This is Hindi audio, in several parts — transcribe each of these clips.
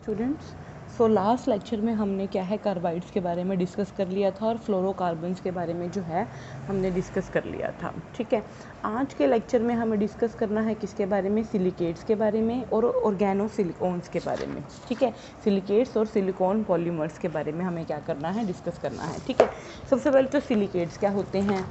स्टूडेंट्स, सो लास्ट लेक्चर में हमने क्या है कार्बाइड्स के बारे में डिस्कस कर लिया था और फ्लोरोकार्बन्स के बारे में जो है हमने डिस्कस कर लिया था। ठीक है, आज के लेक्चर में हमें डिस्कस करना है किसके बारे में, सिलिकेट्स के बारे में और ऑर्गेनोसिलिकॉन्स के बारे में। ठीक है, सिलिकेट्स और सिलिकॉन पॉलीमर्स के बारे में हमें क्या करना है, डिस्कस करना है। ठीक है, सबसे पहले तो सिलिकेट्स क्या होते हैं।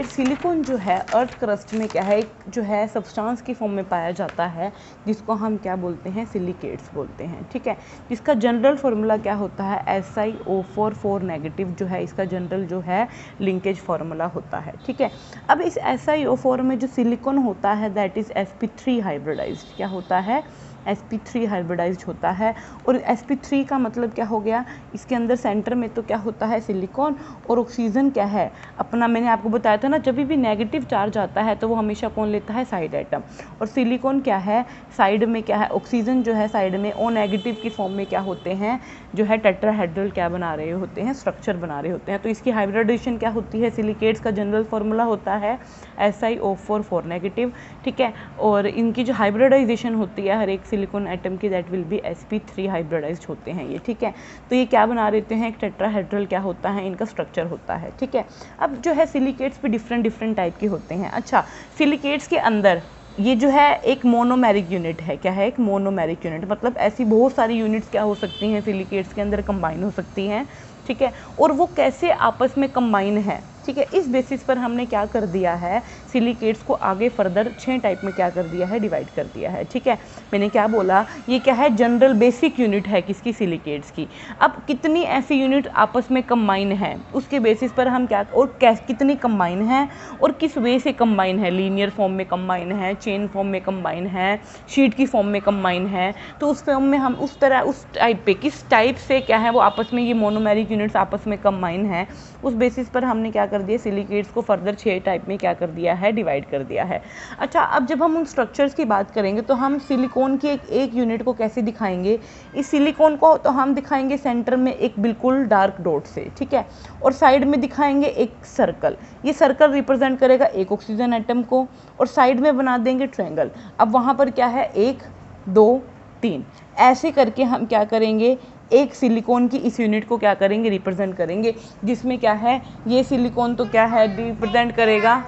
सिलिकॉन जो है अर्थ क्रस्ट में क्या है, जो है सब्सटेंस की फॉर्म में पाया जाता है, जिसको हम क्या बोलते हैं, सिलिकेट्स बोलते हैं। ठीक है, जिसका जनरल फार्मूला क्या होता है, SiO4 नेगेटिव जो है इसका जनरल जो है लिंकेज फार्मूला होता है। ठीक है, अब इस SiO4 में जो सिलिकॉन होता है दैट इज sp3 हाइब्रिडाइज्ड, क्या होता है, sp3 हाइब्रिडाइज्ड होता है। और sp3 का मतलब क्या हो गया, इसके अंदर सेंटर में तो क्या होता है सिलिकॉन, और ऑक्सीजन क्या है अपना, मैंने आपको बताया था ना, जब भी नेगेटिव चार्ज आता है तो वो हमेशा कौन लेता है, साइड एटम। और सिलिकॉन क्या है, साइड में क्या है, ऑक्सीजन जो है साइड में O नेगेटिव की फॉर्म में क्या होते हैं, जो है टेट्राहेड्रल क्या बना रहे होते हैं, स्ट्रक्चर बना रहे होते हैं। तो इसकी हाइब्रिडाइजेशन क्या होती है, सिलिकेट्स का जनरल फार्मूला होता है SiO4 नेगेटिव। ठीक है, और इनकी जो हाइब्रिडाइजेशन होती है हर एक सिलिकॉन एटम की, that will be sp3 hybridised होते हैं ये। ठीक है, तो ये क्या बना देते हैं, एक टेट्राहेड्रल क्या होता है, इनका स्ट्रक्चर होता है। ठीक है, अब जो है सिलिकेट्स भी डिफरेंट टाइप के होते हैं। अच्छा, सिलिकेट्स के अंदर ये जो है एक मोनोमेरिक यूनिट है, क्या है, एक मोनोमेरिक यूनिट, मतलब ऐसी बहुत सारी यूनिट्स क्या हो सकती हैं सिलिकेट्स के अंदर कंबाइन हो सकती हैं। ठीक है, और वो कैसे आपस में कंबाइन है, ठीक है, इस बेसिस पर हमने क्या कर दिया है, सिलिकेट्स को आगे फर्दर 6 टाइप में क्या कर दिया है, डिवाइड कर दिया है। ठीक है, मैंने क्या बोला, ये क्या है, जनरल बेसिक यूनिट है किसकी, सिलिकेट्स की। अब कितनी ऐसी यूनिट आपस में कंबाइन है उसके बेसिस पर हम क्या, और कितनी कंबाइन है और किस वे से कंबाइन है, लीनियर फॉर्म में कंबाइन है, चेन फॉर्म में कंबाइन है, शीट की फॉर्म में कंबाइन है। तो उस फॉर्म में हम उस तरह उस टाइप पे किस टाइप से क्या है वो आपस में, ये मोनोमेरिक यूनिट्स आपस में कंबाइन है, उस बेसिस पर हमने क्या कर दिया, सिलिकेट्स को फर्दर 6 टाइप में क्या कर दिया है, डिवाइड कर दिया है। अच्छा, अब जब हम उन स्ट्रक्चर्स की बात करेंगे तो हम सिलिकॉन की एक यूनिट को कैसे दिखाएंगे, इस सिलिकॉन को तो हम दिखाएंगे सेंटर में एक बिल्कुल डार्क डॉट से। ठीक है, और साइड में दिखाएंगे एक सर्कल, ये सर्कल रिप्रेजेंट करेगा एक ऑक्सीजन एटम को, और साइड में बना देंगे ट्रायंगल। अब वहाँ पर क्या है, 1 2 3 ऐसे करके हम क्या करेंगे, एक सिलिकॉन की इस यूनिट को क्या करेंगे, रिप्रेजेंट करेंगे, जिसमें क्या है, ये सिलिकॉन तो क्या है, रिप्रेजेंट करेगा।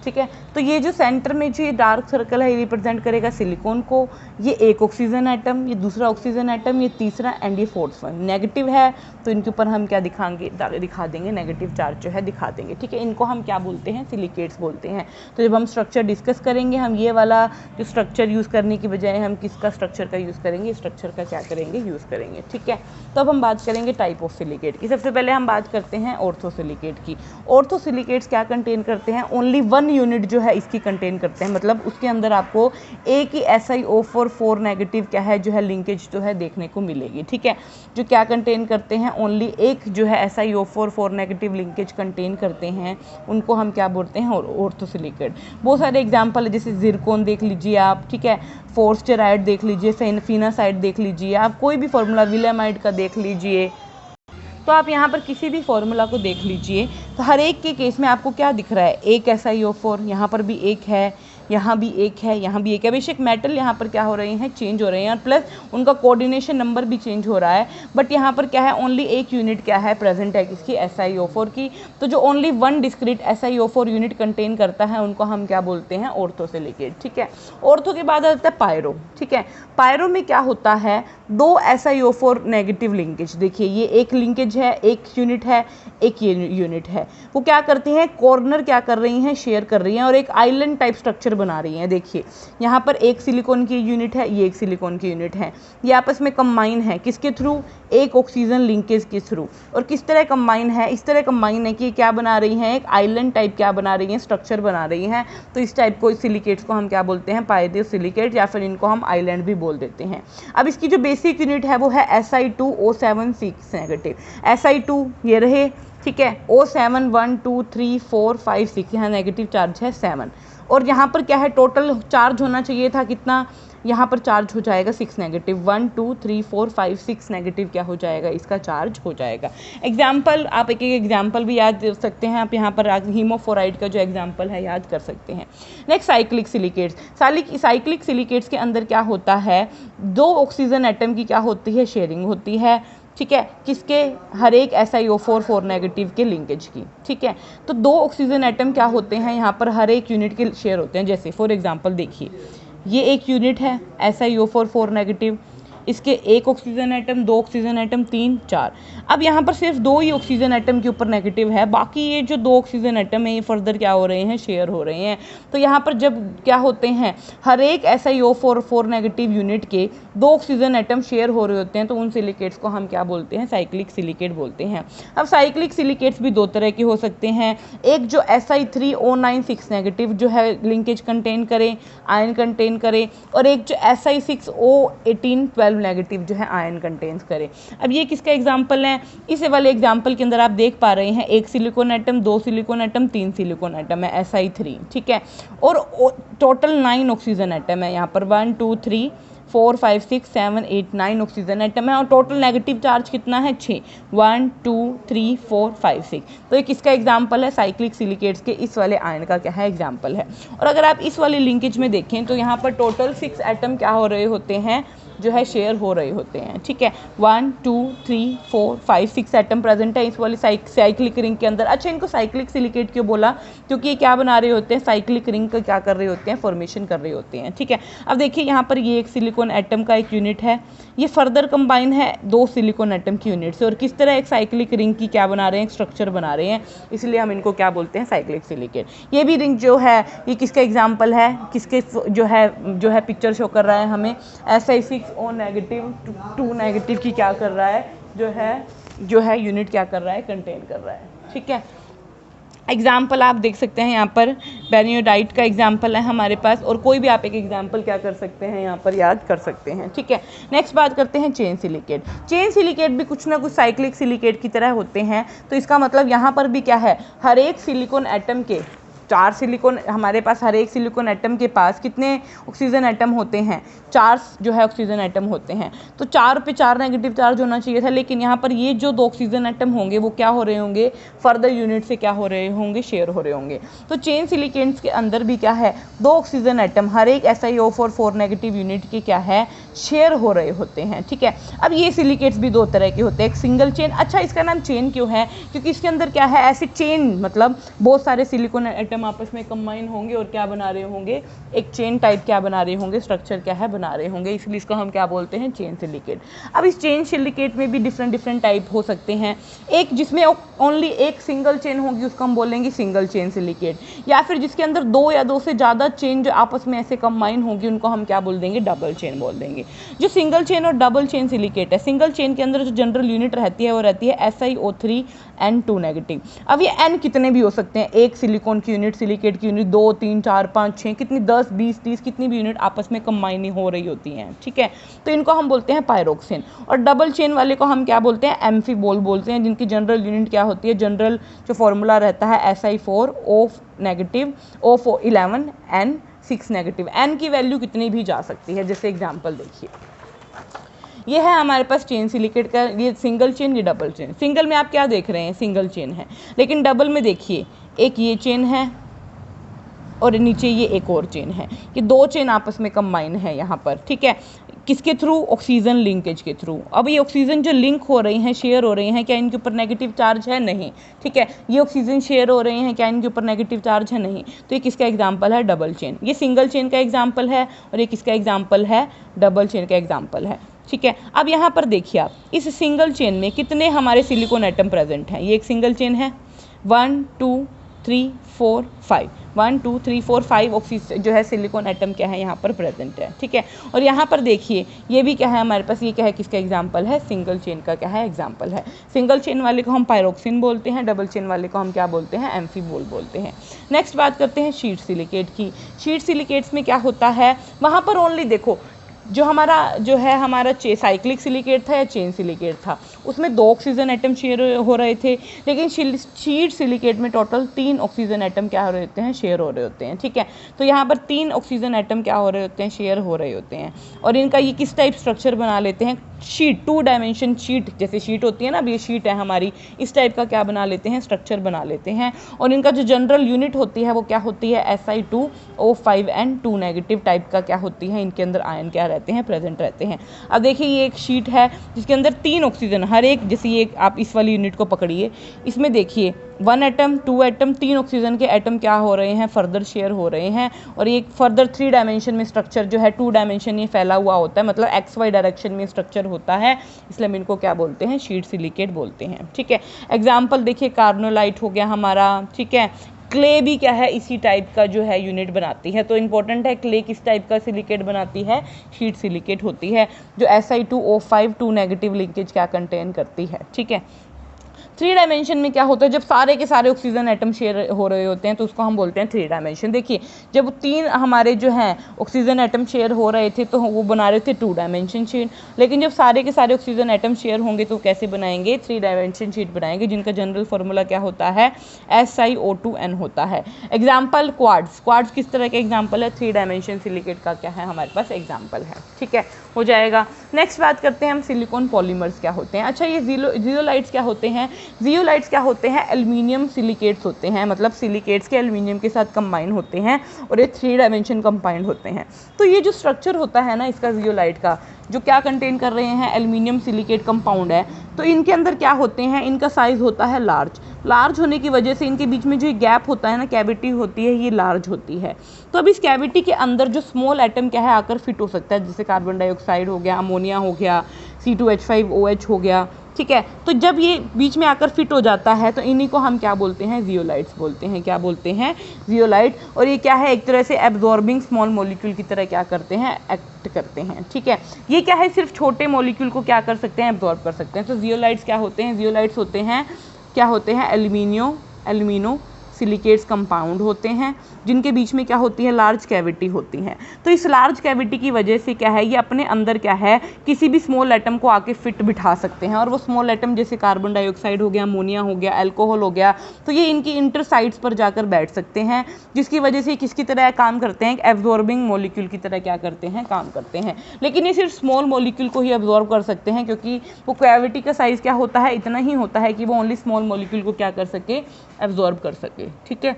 ठीक है, तो ये जो सेंटर में जो ये डार्क सर्कल है ये रिप्रेजेंट करेगा सिलिकॉन को, ये एक ऑक्सीजन एटम, ये दूसरा ऑक्सीजन एटम, ये तीसरा एंड ये फोर्थ वन नेगेटिव है, तो इनके ऊपर हम क्या दिखा देंगे, नेगेटिव चार्ज जो है दिखा देंगे। ठीक है, इनको हम क्या बोलते हैं, सिलिकेट्स बोलते हैं। तो जब हम स्ट्रक्चर डिस्कस करेंगे, हम ये वाला जो स्ट्रक्चर यूज़ करने की बजाय हम किसका स्ट्रक्चर का यूज़ करेंगे, स्ट्रक्चर का क्या करेंगे, यूज़ करेंगे। ठीक है, तो अब हम बात करेंगे टाइप ऑफ सिलिकेट की। सबसे पहले हम बात करते हैं ऑर्थोसिलिकेट की। ऑर्थोसिलिकेट्स क्या कंटेन करते हैं, ओनली 1 यूनिट जो है इसकी कंटेन करते हैं, मतलब उसके अंदर आपको एक ही SiO4 नेगेटिव क्या है, जो है लिंकेज जो है देखने को मिलेगी। ठीक है, जो क्या कंटेन करते हैं, ओनली एक जो है SiO4 नेगेटिव लिंकेज कंटेन करते हैं, उनको हम क्या बोलते हैं, ऑर्थोसिलिकेट। बहुत सारे एग्जाम्पल है, जैसे जिरकोन देख लीजिए आप, ठीक है, फोर्स्टेराइड देख लीजिए, फिनासाइड देख लीजिए आप, कोई भी फॉर्मूला विलेमाइड का देख लीजिए, तो आप यहाँ पर किसी भी फॉर्मूला को देख लीजिए, तो हर एक के केस में आपको क्या दिख रहा है, एक SiO4, यहाँ पर भी एक है, यहाँ भी एक है, यहाँ भी एक है। बेशक मेटल यहाँ पर क्या हो रहे हैं, चेंज हो रहे हैं, और प्लस उनका कोऑर्डिनेशन नंबर भी चेंज हो रहा है, बट यहाँ पर क्या है, ओनली एक यूनिट क्या है, प्रेजेंट है किसकी, SiO4 की। तो जो only 1 discrete SiO4 unit contain करता है उनको हम क्या बोलते हैं, ऑर्थोसिलिकेट। ठीक है, ऑर्थो के बाद आता है पायरो। ठीक है, पायरो में क्या होता है, 2 SiO4 नेगेटिव लिंकेज, देखिए ये एक लिंकेज है, एक यूनिट है, एक ये यूनिट है, वो क्या करती हैं, कॉर्नर क्या कर रही हैं, शेयर कर रही हैं, और एक आइलैंड टाइप स्ट्रक्चर बना रही हैं। देखिए यहाँ पर एक सिलिकॉन की यूनिट है, ये एक सिलिकॉन की यूनिट है, ये आपस में कंबाइन है किसके थ्रू, एक ऑक्सीजन लिंकेज के थ्रू। और किस तरह कंबाइन है, इस तरह कंबाइन है कि क्या बना रही हैं, एक आइलैंड टाइप क्या बना रही हैं, स्ट्रक्चर बना रही हैं। तो इस टाइप को सिलिकेट्स को हम क्या बोलते हैं, पायरोसिलिकेट, या फिर इनको हम आइलैंड भी बोल देते हैं। अब इसकी जो बेसिक यूनिट है वो है Si2O7 नेगेटिव, Si2 ये रहे, ठीक है, O7 1 2 3 4 5 6, यहाँ नेगेटिव चार्ज है 7, और यहाँ पर क्या है, टोटल चार्ज होना चाहिए था कितना, यहाँ पर चार्ज हो जाएगा 6 नेगेटिव, 1 2 3 4 5 6 नेगेटिव क्या हो जाएगा, इसका चार्ज हो जाएगा। एग्जाम्पल आप एक एग्जाम्पल भी याद कर सकते हैं, आप यहाँ पर हीमोफ्लोराइड का जो एग्जाम्पल है याद कर सकते हैं। Next cyclic silicates. Cyclic silicates के अंदर क्या होता है, 2 ऑक्सीजन एटम की क्या होती है, शेयरिंग होती है, ठीक है, किसके, हर एक SiO4 4 नेगेटिव के लिंकेज की, ठीक है। तो 2 ऑक्सीजन एटम क्या होते हैं यहाँ पर, हर एक यूनिट के शेयर होते हैं। जैसे फॉर एग्जांपल देखिए, ये एक यूनिट है SiO4 4 नेगेटिव, इसके 1 ऑक्सीजन एटम, 2 ऑक्सीजन एटम, 3 4। अब यहाँ पर सिर्फ 2 ही ऑक्सीजन एटम के ऊपर नेगेटिव है, बाकी ये जो 2 ऑक्सीजन एटम है ये फर्दर क्या हो रहे हैं, शेयर हो रहे हैं। तो यहाँ पर जब क्या होते हैं, हर एक SiO4 4 नेगेटिव यूनिट के 2 ऑक्सीजन एटम शेयर हो रहे होते हैं, तो उन सिलिकेट्स को हम क्या बोलते हैं, साइक्लिक सिलिकेट बोलते हैं। अब साइक्लिक सिलिकेट्स भी 2 तरह के हो सकते हैं, एक जो Si3O9 6 नेगेटिव जो है लिंकेज कंटेन करे, आयन कंटेन करे, और एक जो Si6O18 12 नेगेटिव जो है आयन कंटेन्स करे। अब ये किसका एग्जांपल है, इस वाले एग्जांपल के अंदर आप देख पा रहे हैं 1 silicon atom, 2 silicon atom, 3 silicon atom है Si3, ठीक है, और टोटल 9 ऑक्सीजन एटम है यहाँ पर, 1 2 3 4 5 6 7 8 9 ऑक्सीजन एटम है, और टोटल नेगेटिव चार्ज कितना है, 6, 1 2 3 4 5 6। तो ये किसका एग्जाम्पल है, साइक्लिक सिलिकेट्स के इस वाले आयन का क्या है, एग्जाम्पल है। और अगर आप इस वाले लिंकेज में देखें तो यहाँ पर टोटल 6 एटम क्या हो रहे होते हैं, जो है शेयर हो रहे होते हैं, ठीक है, 1 2 3 4 5 6 एटम प्रेजेंट है इस वाली साइक्लिक रिंग के अंदर। अच्छा, इनको साइक्लिक सिलिकेट क्यों बोला, क्योंकि ये क्या बना रहे होते हैं, साइक्लिक रिंग का क्या कर रहे होते हैं, फॉर्मेशन कर रहे होते हैं, ठीक है। अब देखिए यहाँ पर ये एक सिलिकॉन एटम का एक यूनिट है, ये फर्दर कंबाइन है 2 सिलिकॉन एटम की यूनिट से, और किस तरह एक साइक्लिक रिंग की क्या बना रहे हैं, स्ट्रक्चर बना रहे हैं, इसलिए हम इनको क्या बोलते हैं, साइक्लिक सिलिकेट। ये भी रिंग जो है ये किसका एग्जाम्पल है, किसके जो है पिक्चर शो कर रहा है हमें, Si6O नेगेटिव 2 नेगेटिव की क्या कर रहा है, जो है यूनिट क्या कर रहा है, कंटेन कर रहा है, ठीक है। एग्जाम्पल आप देख सकते हैं यहाँ पर बेनियोडाइट का एग्जाम्पल है हमारे पास, और कोई भी आप एक एग्जाम्पल क्या कर सकते हैं, यहाँ पर याद कर सकते हैं, ठीक है। नेक्स्ट बात करते हैं चेन सिलिकेट। चेन सिलिकेट भी कुछ ना कुछ साइक्लिक सिलिकेट की तरह होते हैं, तो इसका मतलब यहाँ पर भी क्या है, हर एक सिलिकॉन एटम के 4 सिलिकॉन, हमारे पास हर एक सिलिकॉन एटम के पास कितने ऑक्सीजन एटम होते हैं, 4 जो है ऑक्सीजन एटम होते हैं, तो 4 पे 4 नेगेटिव चार्ज होना चाहिए था, लेकिन यहाँ पर ये जो 2 ऑक्सीजन एटम होंगे वो क्या हो रहे होंगे, फर्दर यूनिट से क्या हो रहे होंगे, शेयर हो रहे होंगे। तो चेन सिलिकेट्स के अंदर भी क्या है, 2 ऑक्सीजन एटम हर एक SiO4 4 नेगेटिव यूनिट के क्या है, शेयर हो रहे होते हैं, ठीक है। अब ये सिलिकेट्स भी 2 तरह के होते हैं, एक सिंगल चेन। अच्छा, इसका नाम चेन क्यों है, क्योंकि इसके अंदर क्या है, ऐसे चेन मतलब बहुत सारे सिलिकॉन एटम आपस में कंबाइन होंगे और क्या बना रहे होंगे, एक चेन टाइप क्या बना रहे होंगे, स्ट्रक्चर क्या है बना रहे होंगे, इसलिए इसको हम क्या बोलते हैं, चेन सिलिकेट। अब इस चेन सिलिकेट में भी डिफरेंट टाइप हो सकते हैं, एक जिसमें ओनली एक सिंगल चेन होगी उसको हम बोलेंगे सिंगल चेन सिलिकेट, या फिर जिसके अंदर 2 या 2 से ज़्यादा चेन जो आपस में ऐसे कंबाइन होंगी उनको हम क्या बोल देंगे, डबल चेन बोल देंगे। जो सिंगल चेन और डबल चेन सिलिकेट है, सिंगल चेन के अंदर जो जनरल यूनिट रहती है वो रहती है SiO3 N2 नेगेटिव। अब ये N कितने भी हो सकते हैं, एक सिलिकॉन की यूनिट, सिलिकेट की यूनिट 2 3 4 5 6 कितनी 10 20 30 कितनी भी यूनिट आपस में कंबाइन हो रही होती हैं, ठीक है। तो इनको हम बोलते हैं पायरोक्सिन। और डबल चेन वाले को हम क्या बोलते हैं, एम्फीबोल बोलते हैं, जिनकी जनरल यूनिट क्या होती है, जनरल जो फॉर्मूला रहता है Si4O negative O11 N6 negative. N की वैल्यू कितनी भी जा सकती है, जैसे एग्जाम्पल देखिए, ये है हमारे पास चेन सिलिकेट का, ये सिंगल चेन, ये डबल चेन। सिंगल में आप क्या देख रहे हैं, सिंगल चेन है, लेकिन डबल में देखिए एक ये चेन है और नीचे ये एक और चेन है, ये 2 चेन आपस में कंबाइन है यहाँ पर, ठीक है, किसके थ्रू, ऑक्सीजन लिंकेज के थ्रू। अब ये ऑक्सीजन जो लिंक हो रही हैं, शेयर हो रही हैं, क्या इनके ऊपर नेगेटिव चार्ज है, नहीं, ठीक है। ये ऑक्सीजन शेयर हो रहे हैं, क्या इनके ऊपर नेगेटिव चार्ज है, नहीं। तो ये किसका एग्जाम्पल है, डबल चेन। ये सिंगल चेन का एग्जाम्पल है और ये किसका एग्जाम्पल है, डबल चेन का एग्जाम्पल है, ठीक है। अब यहाँ पर देखिए आप, इस सिंगल चेन में कितने हमारे सिलिकॉन एटम प्रेजेंट हैं, ये एक सिंगल चेन है, 1 2 3 4 5 1 2 3 4 5 ऑक्सीजन जो है सिलिकॉन एटम क्या है यहाँ पर प्रेजेंट है, ठीक है। और यहाँ पर देखिए ये भी क्या है हमारे पास, ये क्या है, किसका एग्जाम्पल है, सिंगल चेन का क्या है, एग्जाम्पल है। सिंगल चेन वाले को हम पायरोक्सिन बोलते हैं, डबल चेन वाले को हम क्या बोलते हैं, एम्फीबोल बोलते हैं। नेक्स्ट बात करते हैं शीट सिलिकेट की। शीट सिलिकेट्स में क्या होता है, वहाँ पर ओनली देखो जो हमारा साइक्लिक सिलिकेट था या चेन सिलिकेट था, उसमें 2 ऑक्सीजन एटम शेयर हो रहे थे, लेकिन शीट सिलिकेट में टोटल 3 ऑक्सीजन एटम क्या हो रहे होते हैं, शेयर हो रहे होते हैं। ठीक है, तो यहाँ पर 3 ऑक्सीजन एटम क्या हो रहे होते हैं, शेयर हो रहे होते हैं। और इनका ये किस टाइप स्ट्रक्चर बना लेते हैं, शीट, 2 डायमेंशन शीट, जैसे शीट होती है ना, अब ये शीट है हमारी, इस टाइप का क्या बना लेते हैं, स्ट्रक्चर बना लेते हैं। और इनका जो जनरल यूनिट होती है वो क्या होती है, Si2O5N2 नेगेटिव टाइप का क्या होती है, इनके अंदर आयन क्या रहते हैं, प्रेजेंट रहते हैं। अब देखिए ये एक शीट है जिसके अंदर 3 ऑक्सीजन, हर एक, जैसे ये आप इस वाली यूनिट को पकड़िए, इसमें देखिए 1 एटम 2 एटम 3 ऑक्सीजन के एटम क्या हो रहे हैं, फर्दर शेयर हो रहे हैं। और ये फर्दर 3 डायमेंशन में स्ट्रक्चर जो है, 2 डायमेंशन ये फैला हुआ होता है, मतलब XY डायरेक्शन में स्ट्रक्चर होता है, इसलिए हम इनको क्या बोलते हैं, शीट सिलिकेट बोलते हैं। ठीक है, एग्जाम्पल देखिए कार्बोनाइट हो गया हमारा। ठीक है, क्ले भी क्या है, इसी टाइप का जो है यूनिट बनाती है। तो इंपॉर्टेंट है, क्ले किस टाइप का सिलिकेट बनाती है, शीट सिलिकेट होती है, जो Si2O5 2 नेगेटिव लिंकेज क्या कंटेन करती है। ठीक है, 3 डायमेंशन में क्या होता है, जब सारे के सारे ऑक्सीजन एटम शेयर हो रहे होते हैं तो उसको हम बोलते हैं 3 डायमेंशन। देखिए जब 3 हमारे जो हैं ऑक्सीजन एटम शेयर हो रहे थे तो वो बना रहे थे 2 डायमेंशन शीट, लेकिन जब सारे के सारे ऑक्सीजन एटम शेयर होंगे तो कैसे बनाएंगे, 3 डायमेंशन शीट बनाएंगे, जिनका जनरल फार्मूला क्या होता है, SiO2N होता है। एग्जाम्पल क्वार्ट्ज, क्वार्ट्ज किस तरह का एग्जाम्पल है, 3 डायमेंशन सिलिकेट का क्या है हमारे पास एग्जाम्पल है। ठीक है, हो जाएगा। नेक्स्ट बात करते हैं हम सिलिकॉन पॉलीमर्स क्या होते हैं। अच्छा, ये जियोलाइट्स क्या होते हैं, जियोलाइट्स क्या होते हैं, एल्यूमिनियम सिलिकेट्स होते हैं, मतलब सिलिकेट्स के एल्यूमिनियम के साथ कंबाइन होते हैं और ये 3 डायमेंशन कंबाइंड होते हैं। तो ये जो स्ट्रक्चर होता है ना इसका जियोलाइट का, जो क्या कंटेन कर रहे हैं, एल्यूमिनियम सिलिकेट कंपाउंड है, तो इनके अंदर क्या होते हैं, इनका साइज होता है लार्ज। लार्ज होने की वजह से इनके बीच में जो गैप होता है ना, कैविटी होती है, ये लार्ज होती है। तो अब इस कैविटी के अंदर जो स्मॉल एटम क्या है आकर फिट हो सकता है, जैसे कार्बन डाइऑक्साइड हो गया, अमोनिया हो गया, C2H5OH हो गया। ठीक है, तो जब ये बीच में आकर फिट हो जाता है तो इन्हीं को हम क्या बोलते हैं, जियोलाइट्स बोलते हैं। क्या बोलते हैं, जियोलाइट। और ये क्या है, एक तरह से एब्जॉर्बिंग स्मॉल मॉलिक्यूल की तरह क्या करते हैं, एक्ट करते हैं। ठीक है, ये क्या है, सिर्फ छोटे मॉलिक्यूल को क्या कर सकते हैं, एब्जॉर्ब कर सकते हैं। तो जियोलाइट्स क्या होते हैं, जियोलाइट्स होते हैं, क्या होते हैं, एल्यूमिनो सिलिकेट्स कंपाउंड होते हैं, जिनके बीच में क्या होती है, लार्ज कैविटी होती है। तो इस लार्ज कैविटी की वजह से क्या है, ये अपने अंदर क्या है, किसी भी स्मॉल एटम को आके फिट बिठा सकते हैं। और वो स्मॉल एटम जैसे कार्बन डाइऑक्साइड हो गया, अमोनिया हो गया, अल्कोहल हो गया, तो ये इनकी इंटर साइड्स पर जाकर बैठ सकते हैं, जिसकी वजह से किसकी तरह काम करते हैं, एब्जॉर्बिंग मॉलिक्यूल की तरह क्या करते हैं, काम करते हैं। लेकिन ये सिर्फ स्मॉल मॉलिक्यूल को ही एब्जॉर्ब कर सकते हैं, क्योंकि वो कैविटी का साइज़ क्या होता है, इतना ही होता है कि वो ओनली स्मॉल मॉलिक्यूल को क्या कर सके, एब्जॉर्ब कर सके। ठीक है,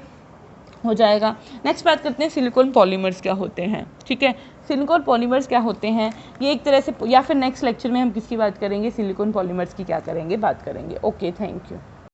हो जाएगा। नेक्स्ट बात करते हैं सिलिकॉन पॉलीमर्स क्या होते हैं। ठीक है, सिलिकॉन पॉलीमर्स क्या होते हैं, ये एक तरह से, या फिर नेक्स्ट लेक्चर में हम किसकी बात करेंगे, सिलिकॉन पॉलीमर्स की क्या करेंगे, बात करेंगे। Okay, thank you.